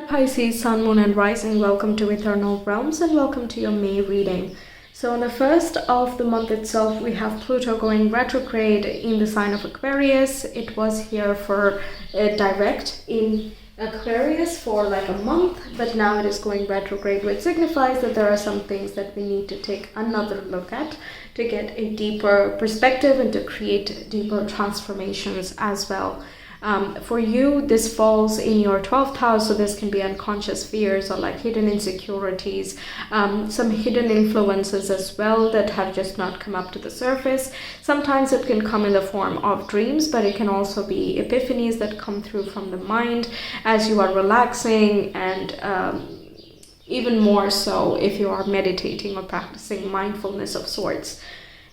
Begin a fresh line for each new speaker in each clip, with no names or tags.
Pisces, Sun, Moon and Rising, welcome to Ethernal Realms and welcome to your May reading. So on the first of the month itself, we have Pluto going retrograde in the sign of Aquarius. It was here for direct in Aquarius for like a month, but now it is going retrograde, which signifies that there are some things that we need to take another look at to get a deeper perspective and to create deeper transformations as well. For you, this falls in your 12th house, so this can be unconscious fears or like hidden insecurities, some hidden influences as well that have just not come up to the surface. Sometimes it can come in the form of dreams, but it can also be epiphanies that come through from the mind as you are relaxing, and even more so if you are meditating or practicing mindfulness of sorts.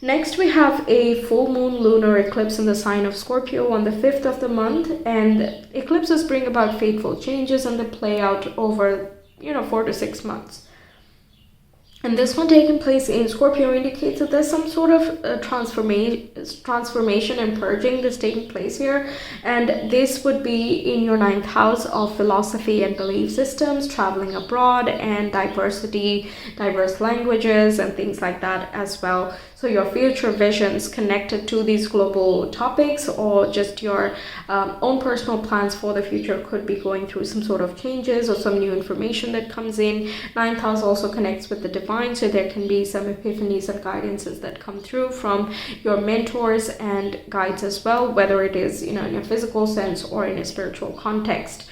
Next, we have a full moon lunar eclipse in the sign of Scorpio on the 5th of the month, and eclipses bring about fateful changes and they play out over 4 to 6 months. And this one taking place in Scorpio indicates that there's some sort of transformation and purging that's taking place here. And this would be in your 9th house of philosophy and belief systems, traveling abroad and diversity, diverse languages and things like that as well. So your future visions connected to these global topics or just your own personal plans for the future could be going through some sort of changes or some new information that comes in. 9th house also connects with the divine, so there can be some epiphanies and guidances that come through from your mentors and guides as well, whether it is in a physical sense or in a spiritual context.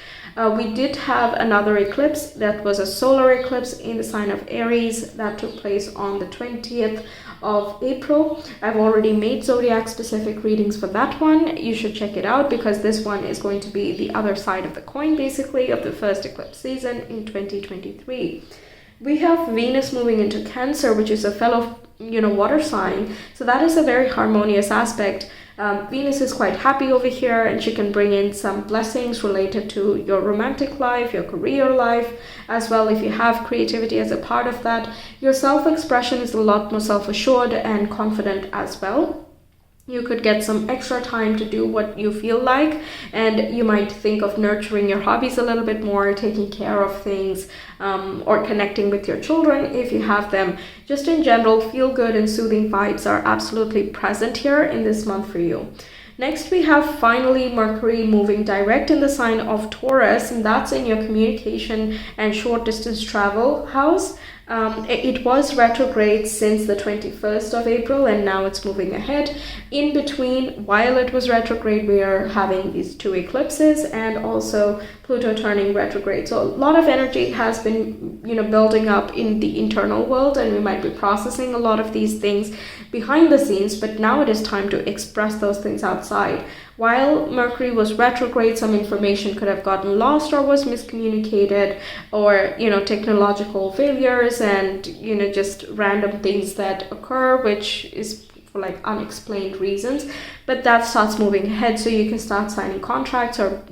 We did have another eclipse that was a solar eclipse in the sign of Aries that took place on the 20th of April. I've already made zodiac specific readings for that one. You should check it out because this one is going to be the other side of the coin, basically, of the first eclipse season in 2023. We have Venus moving into Cancer, which is a fellow water sign, so that is a very harmonious aspect. Venus is quite happy over here, and she can bring in some blessings related to your romantic life, your career life as well. If you have creativity as a part of that, your self-expression is a lot more self-assured and confident as well. You could get some extra time to do what you feel like, and you might think of nurturing your hobbies a little bit more, taking care of things, or connecting with your children if you have them. Just in general, feel good and soothing vibes are absolutely present here in this month for you. Next, we have finally Mercury moving direct in the sign of Taurus, and that's in your communication and short distance travel house. It was retrograde since the 21st of April, and now it's moving ahead. In between, while it was retrograde, we are having these two eclipses and also Pluto turning retrograde. So a lot of energy has been, building up in the internal world, and we might be processing a lot of these things behind the scenes, but now it is time to express those things outside. While Mercury was retrograde, some information could have gotten lost or was miscommunicated, or technological failures and just random things that occur, which is for like unexplained reasons. But that starts moving ahead, so you can start signing contracts or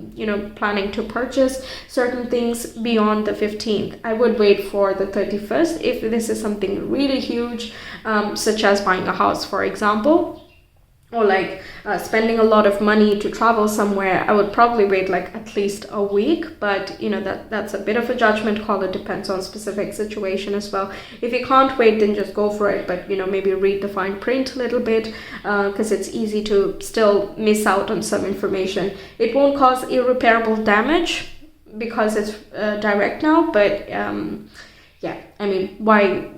planning to purchase certain things beyond the 15th. I would wait for the 31st if this is something really huge, such as buying a house, for example, or like spending a lot of money to travel somewhere. I would probably wait like at least a week, but that's a bit of a judgment call. It depends on specific situation as well. If you can't wait, then just go for it, but maybe read the fine print a little bit, because it's easy to still miss out on some information. It won't cause irreparable damage because it's direct now, but why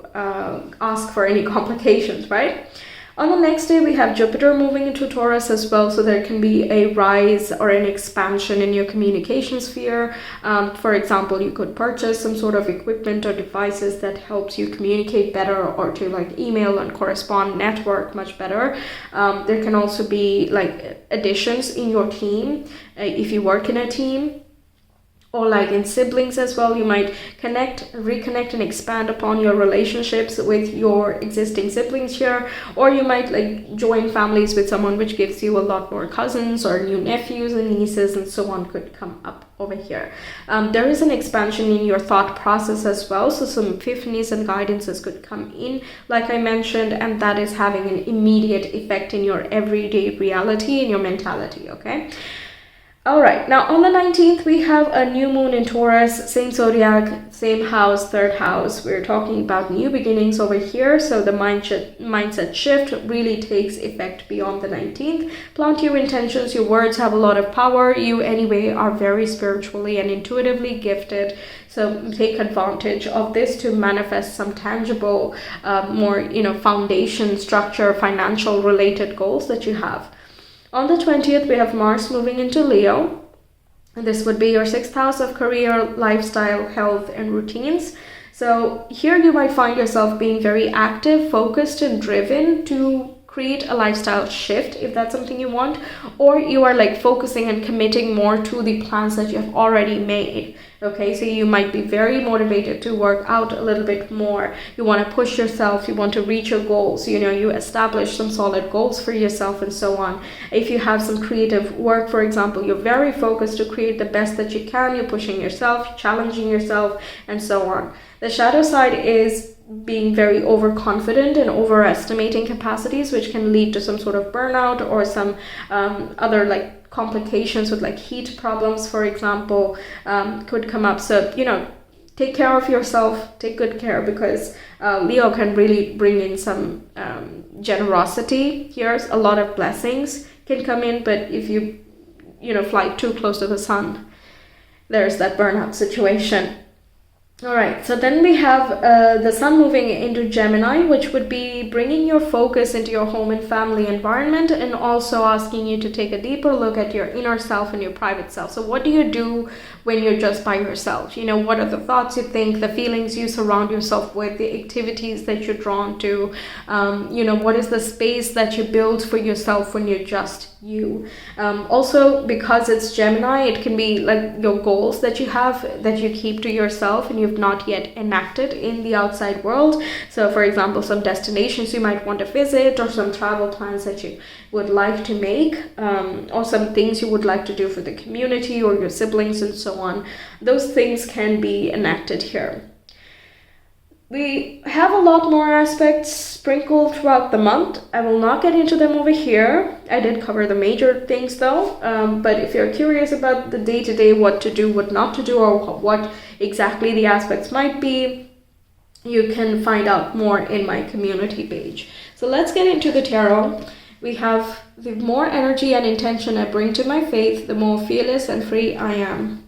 ask for any complications, right? On the next day, we have Jupiter moving into Taurus as well, so there can be a rise or an expansion in your communication sphere. For example, you could purchase some sort of equipment or devices that helps you communicate better, or to like email and correspond, network much better. There can also be like additions in your team if you work in a team, or like in siblings as well. You might reconnect and expand upon your relationships with your existing siblings here, or you might like join families with someone, which gives you a lot more cousins or new nephews and nieces and so on could come up over here. There is an expansion in your thought process as well, so some epiphanies and guidances could come in, like I mentioned, and that is having an immediate effect in your everyday reality and your mentality, okay? All right, now on the 19th, we have a new moon in Taurus, same zodiac, same house, third house. We're talking about new beginnings over here. So the mindset shift really takes effect beyond the 19th. Plant your intentions. Your words have a lot of power. You anyway are very spiritually and intuitively gifted. So take advantage of this to manifest some tangible, more, foundation, structure, financial related goals that you have. On the 20th, we have Mars moving into Leo. This would be your 6th house of career, lifestyle, health, and routines. So here you might find yourself being very active, focused, and driven to create a lifestyle shift if that's something you want, or you are like focusing and committing more to the plans that you have already made. Okay, so you might be very motivated to work out a little bit more. You want to push yourself, you want to reach your goals, you establish some solid goals for yourself and so on. If you have some creative work, for example, you're very focused to create the best that you can, you're pushing yourself, challenging yourself, and so on. The shadow side is being very overconfident and overestimating capacities, which can lead to some sort of burnout or some other like complications with like heat problems, for example, could come up. So, take care of yourself, take good care, because Leo can really bring in some generosity here. A lot of blessings can come in, but if you, fly too close to the sun, there's that burnout situation. All right, so then we have the sun moving into Gemini, which would be bringing your focus into your home and family environment, and also asking you to take a deeper look at your inner self and your private self. So what do you do when you're just by yourself? What are the thoughts you think, the feelings you surround yourself with, the activities that you're drawn to? What is the space that you build for yourself when you're just you? Also, because it's Gemini, it can be like your goals that you have that you keep to yourself and you've not yet enacted in the outside world. So for example, some destinations you might want to visit, or some travel plans that you would like to make, or some things you would like to do for the community or your siblings and so on. Those things can be enacted here. We have a lot more aspects sprinkled throughout the month. I will not get into them over here. I did cover the major things though, but if you're curious about the day-to-day, what to do, what not to do, or what exactly the aspects might be, you can find out more in my community page. So let's get into the tarot. We have the more energy and intention I bring to my faith, the more fearless and free I am.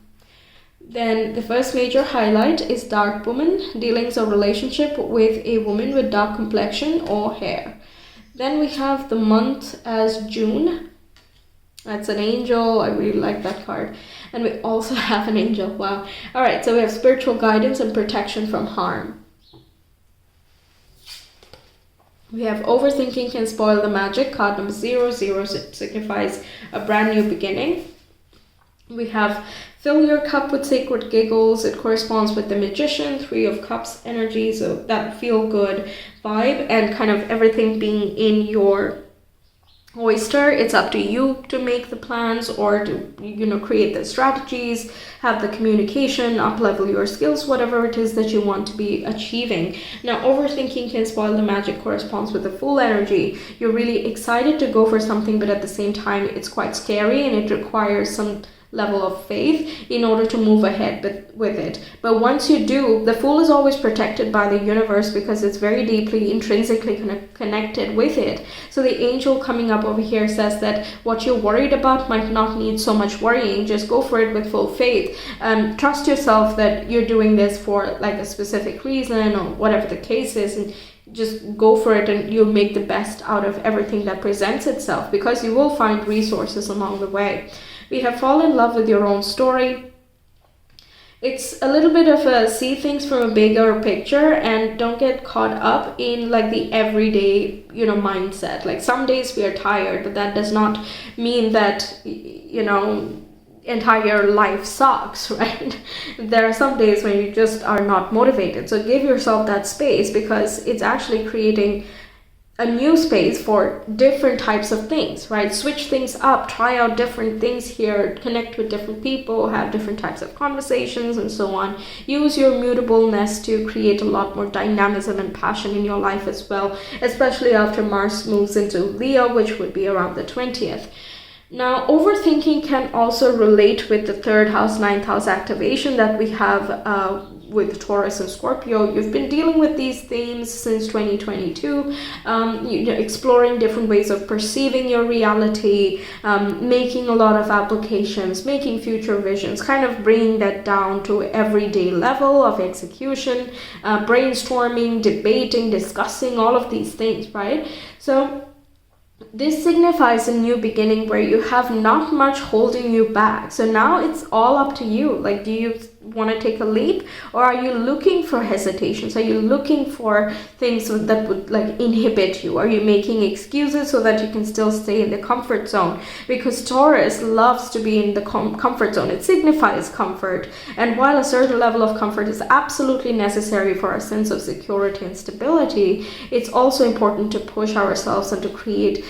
Then the first major highlight is dark woman, dealings or relationship with a woman with dark complexion or hair. Then we have the month as June. That's an angel. I really like that card. And we also have an angel. Wow. All right, so we have spiritual guidance and protection from harm. We have overthinking can spoil the magic. Card number 0. 0 signifies a brand new beginning. We have fill your cup with sacred giggles. It corresponds with the magician, 3 of cups energy. So that feel good vibe and kind of everything being in your oyster. It's up to you to make the plans or to, create the strategies, have the communication, up level your skills, whatever it is that you want to be achieving. Now, overthinking can spoil the magic corresponds with the full energy. You're really excited to go for something, but at the same time, it's quite scary and it requires some level of faith in order to move ahead with it. But once you do, the Fool is always protected by the universe because it's very deeply intrinsically connected with it. So the angel coming up over here says that what you're worried about might not need so much worrying. Just go for it with full faith. Trust yourself that you're doing this for like a specific reason or whatever the case is, and just go for it and you'll make the best out of everything that presents itself, because you will find resources along the way. We have fall in love with your own story. It's a little bit of a see things from a bigger picture and don't get caught up in like the everyday, mindset. Like some days we are tired, but that does not mean that, entire life sucks, right? There are some days when you just are not motivated. So give yourself that space, because it's actually creating a new space for different types of things, right? Switch things up, try out different things here, connect with different people, have different types of conversations and so on. Use your mutableness to create a lot more dynamism and passion in your life as well, especially after Mars moves into Leo, which would be around the 20th. Now, overthinking can also relate with the 3rd house, 9th house activation that we have with Taurus and Scorpio. You've been dealing with these themes since 2022, exploring different ways of perceiving your reality, making a lot of applications, making future visions, kind of bringing that down to everyday level of execution, brainstorming, debating, discussing, all of these things, right? So this signifies a new beginning where you have not much holding you back. So now it's all up to you. Like, do you want to take a leap, or are you looking for hesitations? Are you looking for things that would like inhibit you? Are you making excuses so that you can still stay in the comfort zone? Because Taurus loves to be in the comfort zone. It signifies comfort, and while a certain level of comfort is absolutely necessary for a sense of security and stability, it's also important to push ourselves and to create,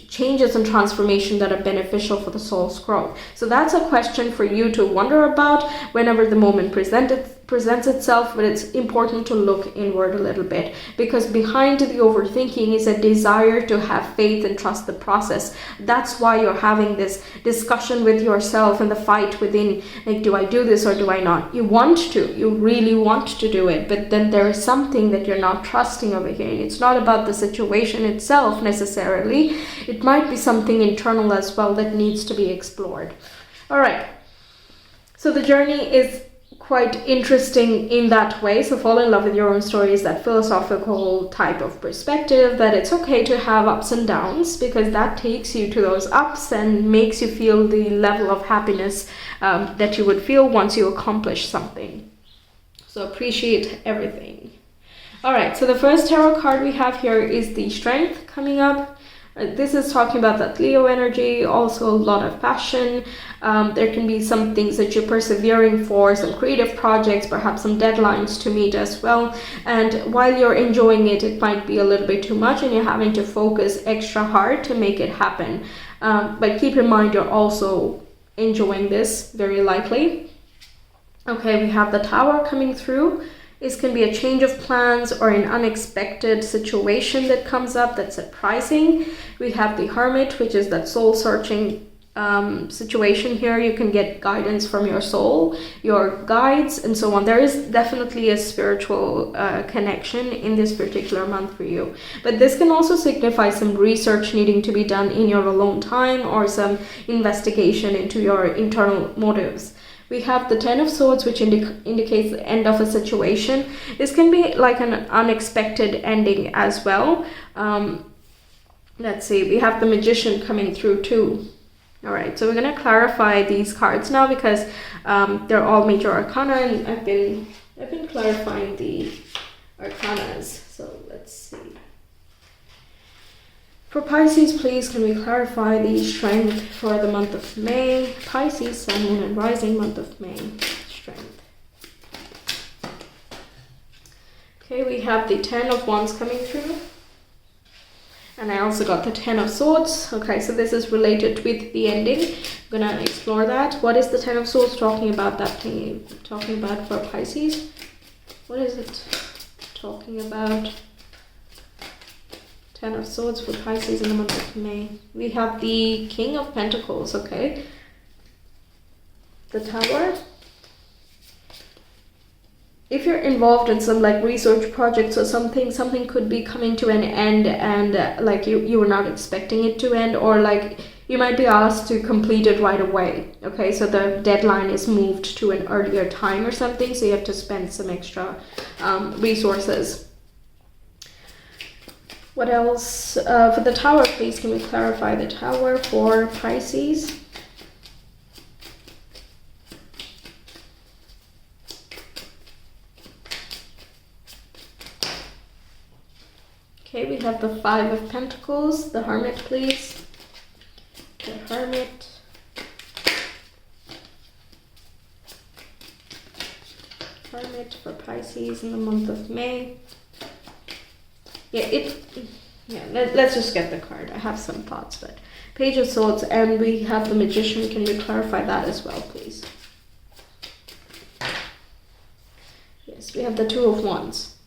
changes and transformation that are beneficial for the soul's growth. So that's a question for you to wonder about whenever the moment presents itself, but it's important to look inward a little bit, because behind the overthinking is a desire to have faith and trust the process. That's why you're having this discussion with yourself and the fight within, like, do I do this or do I not? You want to, you really want to do it, but then there is something that you're not trusting over here. And it's not about the situation itself necessarily. It might be something internal as well that needs to be explored. All right. So the journey is quite interesting in that way. So fall in love with your own story is that philosophical type of perspective that it's okay to have ups and downs, because that takes you to those ups and makes you feel the level of happiness that you would feel once you accomplish something. So appreciate everything. All right, so the first tarot card we have here is the Strength coming up. This is talking about that Leo energy, also a lot of passion. There can be some things that you're persevering for, some creative projects, perhaps some deadlines to meet as well. And while you're enjoying it, it might be a little bit too much and you're having to focus extra hard to make it happen. But keep in mind, you're also enjoying this, very likely. Okay, we have the Tower coming through. This can be a change of plans or an unexpected situation that comes up that's surprising. We have the Hermit, which is that soul-searching situation here. You can get guidance from your soul, your guides, and so on. There is definitely a spiritual connection in this particular month for you. But this can also signify some research needing to be done in your alone time, or some investigation into your internal motives. We have the Ten of Swords, which indicates the end of a situation. This can be like an unexpected ending as well. Let's see, we have the Magician coming through too. All right, so we're going to clarify these cards now, because they're all major arcana, and I've been clarifying the arcanas. So let's see. For Pisces, please, can we clarify the Strength for the month of May? Pisces, Sun, Moon, and Rising, month of May. Strength. Okay, we have the Ten of Wands coming through. And I also got the Ten of Swords. Okay, so this is related with the ending. I'm going to explore that. What is the Ten of Swords talking about, that thing talking about for Pisces? What is it talking about? Ten of Swords for Pisces in the month of May. We have the King of Pentacles, okay. The Tower. If you're involved in some like research projects or something could be coming to an end, and like you were not expecting it to end, or like you might be asked to complete it right away. Okay, so the deadline is moved to an earlier time or something, so you have to spend some extra resources. What else? For the Tower, please, can we clarify the Tower for Pisces? Okay, we have the Five of Pentacles. The Hermit, please. The Hermit. Hermit for Pisces in the month of May. Let's just get the card. I have some thoughts, but Page of Swords, and we have the Magician. Can we clarify that as well, please? Yes, we have the Two of Wands.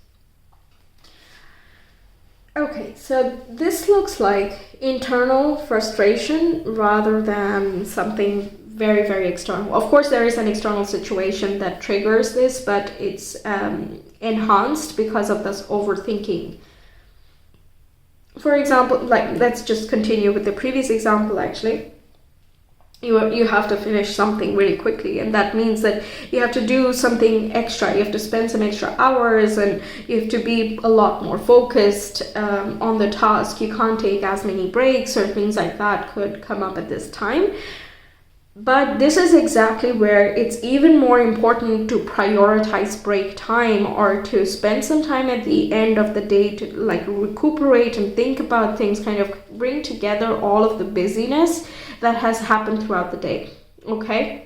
Okay, So this looks like internal frustration rather than something very, very external. Of course, there is an external situation that triggers this, but it's enhanced because of this overthinking. For example, like, let's just continue with the previous example actually. You have to finish something really quickly, and that means that you have to do something extra. You have to spend some extra hours, and you have to be a lot more focused on the task. You can't take as many breaks, or things like that could come up at this time. But this is exactly where it's even more important to prioritize break time, or to spend some time at the end of the day to like recuperate and think about things, kind of bring together all of the busyness that has happened throughout the day. Okay?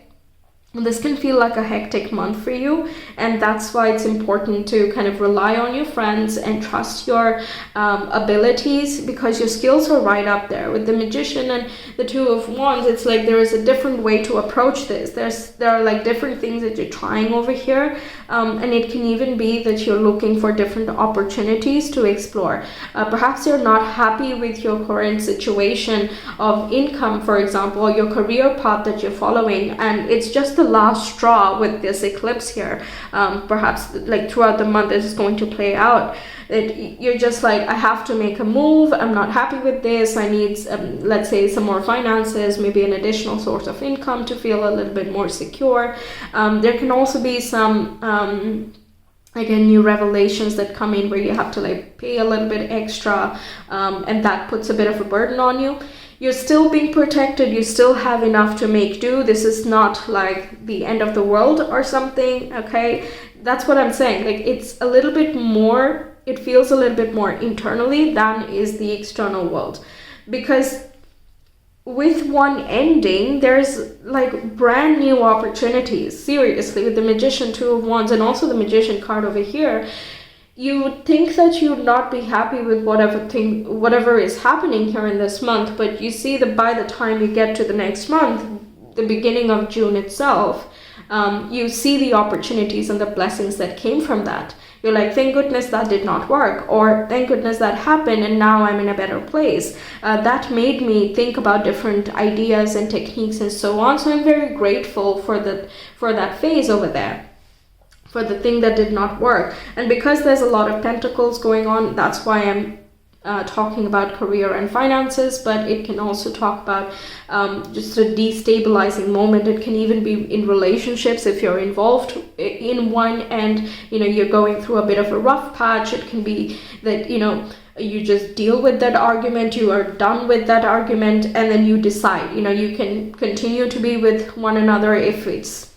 This can feel like a hectic month for you, and that's why it's important to kind of rely on your friends and trust your abilities, because your skills are right up there. With the Magician and the Two of Wands, it's like there is a different way to approach this. There are like different things that you're trying over here, and it can even be that you're looking for different opportunities to explore. Perhaps you're not happy with your current situation of income, for example, or your career path that you're following, and it's just the last straw with this eclipse here. Perhaps like throughout the month this is going to play out, that you're just like, I have to make a move, I'm not happy with this, I need let's say some more finances, maybe an additional source of income to feel a little bit more secure. There can also be some again, new revelations that come in where you have to like pay a little bit extra, and that puts a bit of a burden on you. You're still being protected, you still have enough to make do. This is not like the end of the world or something, okay? That's what I'm saying. Like, it's a little bit more, it feels a little bit more internally than is the external world. Because with one ending, there's like brand new opportunities. Seriously, with the Magician, Two of Wands, and also the Magician card over here, you would think that you would not be happy with whatever is happening here in this month, but you see that by the time you get to the next month, the beginning of June itself, you see the opportunities and the blessings that came from that. You're like, thank goodness that did not work, or thank goodness that happened and now I'm in a better place. That made me think about different ideas and techniques and so on. So I'm very grateful for that phase over there, for the thing that did not work. And because there's a lot of pentacles going on, that's why I'm talking about career and finances, but it can also talk about just a destabilizing moment. It can even be in relationships if you're involved in one and you're going through a bit of a rough patch. It can be that you just deal with that argument, you are done with that argument, and then you decide you can continue to be with one another if it's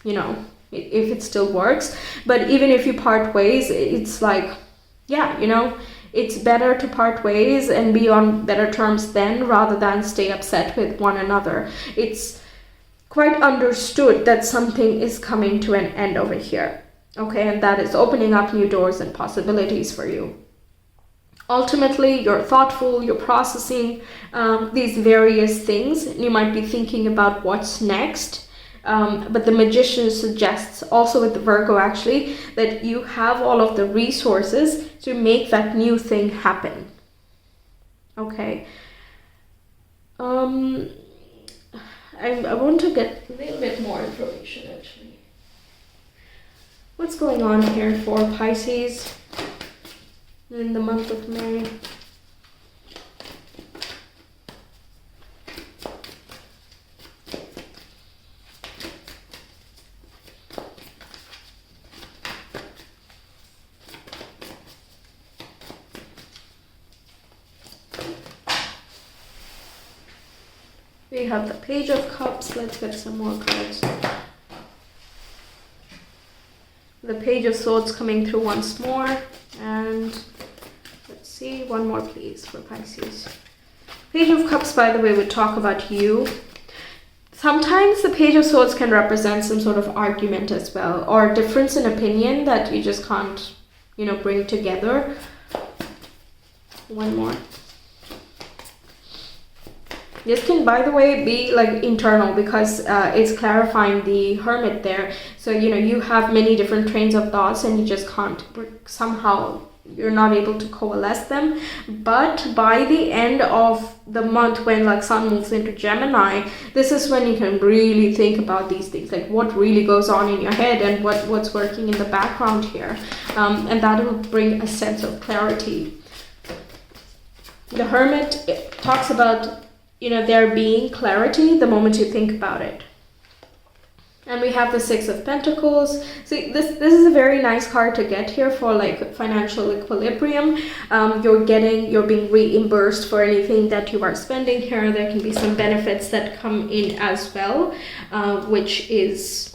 if it still works. But even if you part ways, it's like, it's better to part ways and be on better terms then, rather than stay upset with one another. It's quite understood that something is coming to an end over here, okay, and that is opening up new doors and possibilities for you. Ultimately, you're thoughtful, you're processing these various things, and you might be thinking about what's next. But the Magician suggests, also with the Virgo actually, that you have all of the resources to make that new thing happen. Okay. I want to get a little bit more information actually. What's going on here for Pisces in the month of May? We have the Page of Cups. Let's get some more cards. The Page of Swords coming through once more. And let's see, one more please for Pisces. Page of Cups, by the way, would talk about you. Sometimes the Page of Swords can represent some sort of argument as well, or difference in opinion that you just can't, bring together. One more. This can, by the way, be like internal, because it's clarifying the Hermit there. So, you have many different trains of thoughts and you just can't somehow you're not able to coalesce them. But by the end of the month, when like Sun moves into Gemini, this is when you can really think about these things, like what really goes on in your head and what's working in the background here, and that will bring a sense of clarity. The Hermit, it talks about, there being clarity the moment you think about it. And we have the Six of Pentacles. See, this is a very nice card to get here for like financial equilibrium. You're being reimbursed for anything that you are spending here. There can be some benefits that come in as well, which is,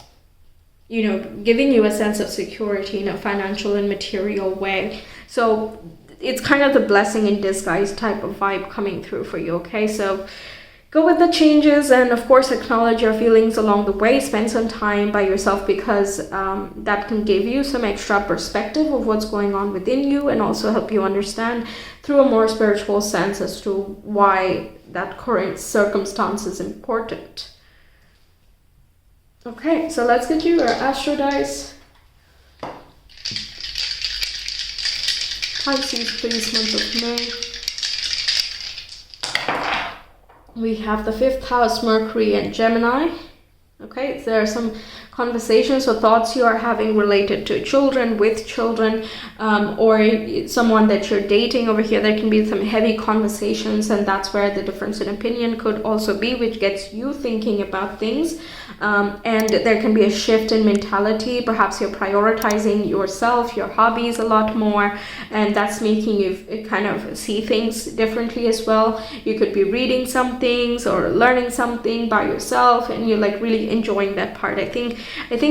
giving you a sense of security in a financial and material way. So it's kind of the blessing in disguise type of vibe coming through for you, okay? So go with the changes, and of course acknowledge your feelings along the way. Spend some time by yourself, because that can give you some extra perspective of what's going on within you, and also help you understand through a more spiritual sense as to why that current circumstance is important. Okay, so let's get you your astro dice. Pisces, please, month of May. We have the 5th house, Mercury and Gemini. Okay, there are some conversations or thoughts you are having related to children, with children, or someone that you're dating over here. There can be some heavy conversations, and that's where the difference in opinion could also be, which gets you thinking about things. And there can be a shift in mentality. Perhaps you're prioritizing yourself, your hobbies a lot more, and that's making you kind of see things differently as well. You could be reading some things or learning something by yourself, and you're like really enjoying that part. I think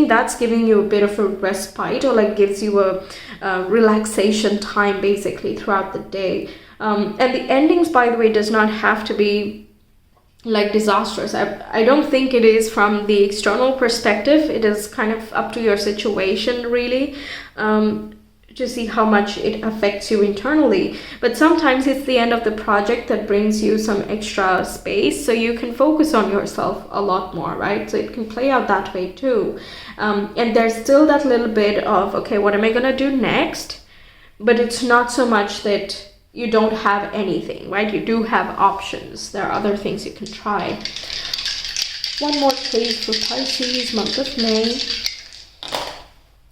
that's giving you a bit of a respite, or like gives you a relaxation time basically throughout the day. And the endings, by the way, does not have to be like disastrous. I don't think it is from the external perspective. It is kind of up to your situation really, to see how much it affects you internally. But sometimes it's the end of the project that brings you some extra space, so you can focus on yourself a lot more, right? So it can play out that way too. And there's still that little bit of, okay, what am I gonna do next? But it's not so much that you don't have anything, right? You do have options. There are other things you can try. One more please for Pisces, month of May.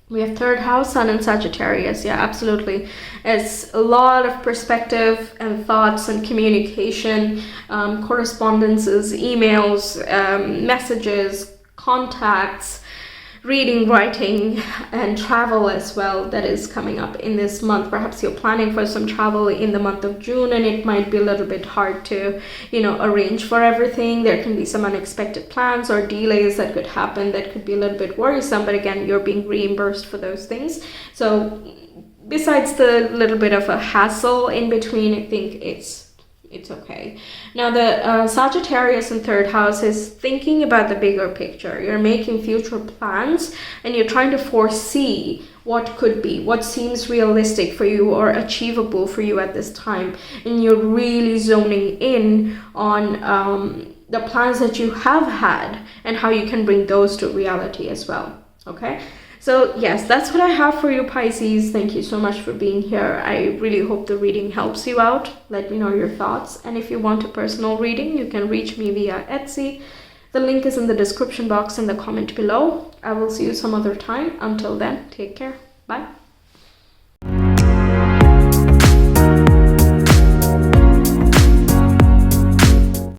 We have 3rd house, Sun and Sagittarius. Yeah, absolutely. It's a lot of perspective and thoughts and communication, correspondences, emails, messages, contacts, reading, writing, and travel as well that is coming up in this month. Perhaps you're planning for some travel in the month of June, and it might be a little bit hard to, arrange for everything. There can be some unexpected plans or delays that could happen that could be a little bit worrisome, but again, you're being reimbursed for those things. So besides the little bit of a hassle in between, I think it's okay. Now the Sagittarius in 3rd house is thinking about the bigger picture. You're making future plans, and you're trying to foresee what could be, what seems realistic for you or achievable for you at this time. And you're really zoning in on the plans that you have had and how you can bring those to reality as well. Okay. So yes, that's what I have for you, Pisces. Thank you so much for being here. I really hope the reading helps you out. Let me know your thoughts. And if you want a personal reading, you can reach me via Etsy. The link is in the description box and the comment below. I will see you some other time. Until then, take care. Bye.